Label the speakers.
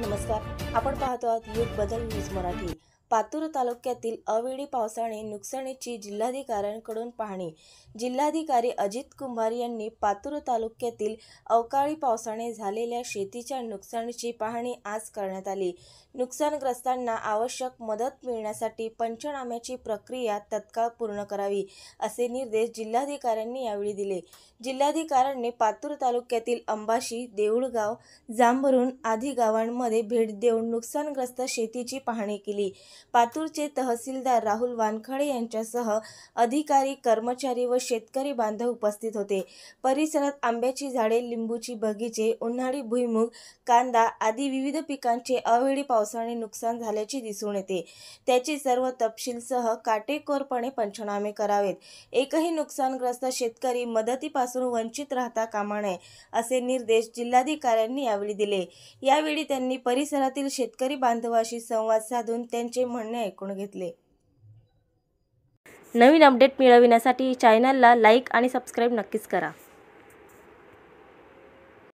Speaker 1: नमस्कार, आपण पाहतो आहात युग बदल न्यूज मराठी। पातूर तालुक्यातील अवेळी पावसाने नुकसानीची जिल्हाधिकाऱ्यांकडून पाहणी। जिल्हाधिकारी अजित कुमार यांनी पातूर तालुक्यातील अवकाळी पावसाने झालेल्या शेतीच्या नुकसानीची पाहणी आज करण्यात आली। नुकसानग्रस्तांना आवश्यक मदत मिळण्यासाठी पंचनाम्याची प्रक्रिया तत्काळ पूर्ण करावी, असे निर्देश जिल्हाधिकाऱ्यांनी यावेळी दिले। जिल्हाधिकाऱ्यांनी पातूर तालुक्यातील अंबाशी, देऊळगाव, जांभरुण आदी गावांमध्ये भेट देऊन नुकसानग्रस्त शेतीची पाहणी केली। पातूरचे तहसीलदार राहुल वानखडे यांच्यासह अधिकारी, कर्मचारी व शेतकरी बांधव उपस्थित होते। परिसरात आंब्याची झाडे, लिंबूची बगीचे, उन्हाळी भुईमूग, कांदा आदी विविध पिकांचे अवेळी पावसाने नुकसान झाल्याचे दिसून येते। त्याची सर्व तपशीलसह काटेकोरपणे पंचनामे करावेत। एकही नुकसानग्रस्त शेतकरी मदतीपासून वंचित राहता कामा नये, असे निर्देश जिल्हाधिकाऱ्यांनी यावेळी दिले। यावेळी त्यांनी परिसरातील शेतकरी बांधवांशी संवाद साधून त्यांचे म्हणणे ऐकून घेतले। नवीन अपडेट मिळविण्यासाठी चॅनलला लाईक आणि सबस्क्राईब नक्कीच करा।